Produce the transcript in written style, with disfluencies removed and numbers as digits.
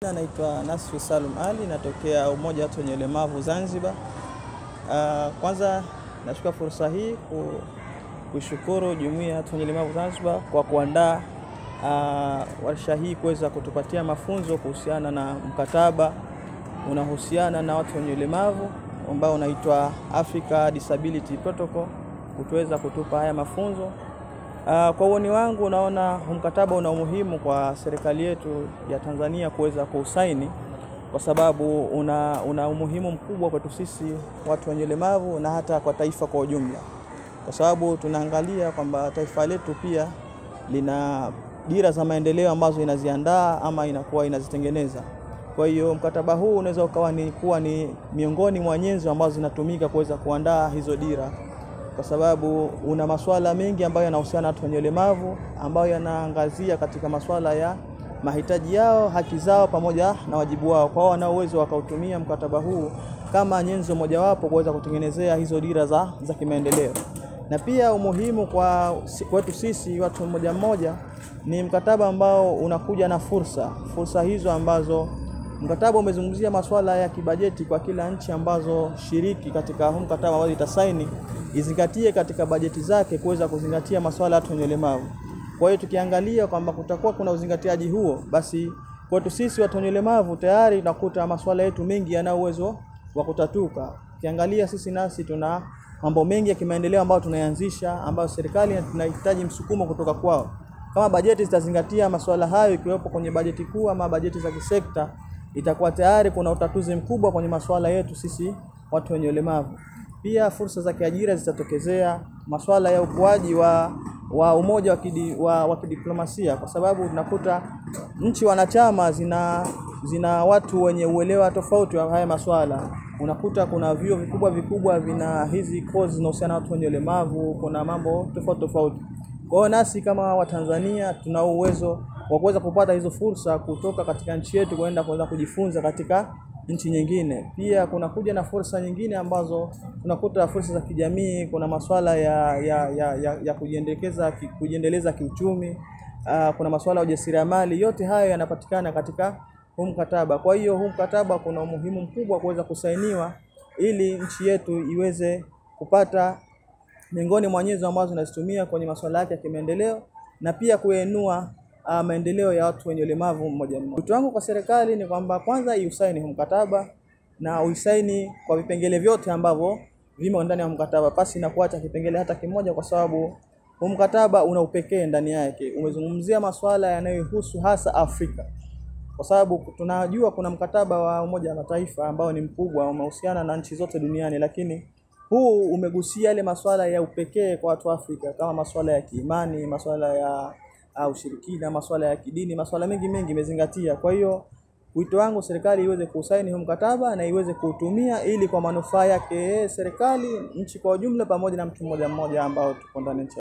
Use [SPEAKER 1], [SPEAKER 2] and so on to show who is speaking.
[SPEAKER 1] Naitwa Nasri Salum Ali, natokea Umoja wa Watu wenye Ulemavu Zanzibar. Kwanza nachukua fursa hii kushukuru Jumuiya ya Watu wenye Ulemavu Zanzibar kwa kuandaa warsha hii kuweza kutupatia mafunzo kuhusiana na mkataba unahusiana na watu wenye ulemavu ambao unaitwa Africa Disability Protocol, kutuweza kutupa haya mafunzo. Kwa uoni wangu naona mkataba una umuhimu kwa serikali yetu ya Tanzania kuweza kuusaini, kwa sababu una umuhimu mkubwa kwetu sisi watu wenye ulemavu na hata kwa taifa kwa ujumla. Kwa sababu tunaangalia kwamba taifa letu pia lina dira za maendeleo ambazo inaziandaa ama inakuwa inazitengeneza. Kwa hiyo mkataba huu unaweza kuwa ni miongoni mwa nyenzo ambazo zinatumika kuweza kuandaa hizo dira, kwa sababu una masuala mengi ambayo yanahusiana na watu wenye ulemavu ambayo yanaangazia katika masuala ya mahitaji yao, haki zao pamoja na wajibu wao. Kwa wana uwezo wakautumia mkataba huu kama nyenzo mojawapo kuweza kutengenezea hizo dira za kimaendeleo. Na pia umuhimu kwetu sisi watu mmoja mmoja ni mkataba ambao unakuja na fursa hizo ambazo mkataba umezungumzia masuala ya kibajeti kwa kila nchi ambazo shiriki katika huu mkataba ambao itasaini, izingatie katika bajeti zake kuweza kuzingatia masuala ya watu wenye ulemavu. Kwa hiyo tukiangalia kwamba kutakuwa kuna uzingatiaji huo, basi kwetu sisi watu wenye ulemavu tayari tunakuta masuala yetu mengi yana uwezo wa kutatuka. Ukiangalia sisi nasi tuna mambo mengi ya kimaendeleo ambayo tunayanzisha, ambayo serikali tunahitaji msukumo kutoka kwao. Kama bajeti zitazingatia masuala hayo, ikiwepo kwenye bajeti kuu ama bajeti za kisekta, itakuwa tayari kuna utatuzi mkubwa kwenye masuala yetu sisi watu wenye ulemavu. Pia fursa za kiajira zitatokezea, masuala ya ukuaji wa umoja wa kidiplomasia, kwa sababu tunakuta nchi wanachama zina watu wenye uelewa tofauti wa haya masuala. Unakuta kuna vyuo vikubwa vina hizi course zinahusiana na watu wenye ulemavu, kuna mambo tofauti. Kwa hiyo nasi kama Watanzania tuna uwezo wa kuweza kupata hizo fursa kutoka katika nchi yetu kuweza kujifunza katika nchi nyingine. Pia kuna kuja na fursa nyingine ambazo tunakuta fursa za kijamii, kuna masuala ya kujiendeleza kiuchumi, kuna masuala ya ujasiriamali. Yote hayo yanapatikana katika huu mkataba. Kwa hiyo huu mkataba kuna umuhimu mkubwa kuweza kusainiwa ili nchi yetu iweze kupata miongoni mwa nyenzo ambazo tunazitumia kwenye masuala yake ya kimaendeleo, na pia kuinua maendeleo ya watu wenye ulemavu mmoja mmoja. Wito wangu kwa serikali ni kwamba kwanza iusaini huu mkataba, na uisaini kwa vipengele vyote ambavyo vimo ndani ya mkataba, pasi na kuacha kipengele hata kimoja, kwa sababu huu mkataba una upekee ndani yake. Umezungumzia masuala yanayohusu hasa Afrika, kwa sababu tunajua kuna mkataba wa Umoja wa Mataifa ambao ni mkubwa, unahusiana na nchi zote duniani, lakini huu umegusia ile masuala ya upekee kwa watu wa Afrika, kama masuala ya kiimani, masuala ya ushirikina, masuala ya kidini, masuala mengi imezingatia. Kwa hiyo wito wangu serikali iweze kusaini huu mkataba na iweze kuutumia ili kwa manufaa yake serikali, nchi kwa ujumla, pamoja na mtu mmoja ambao tuko ndani.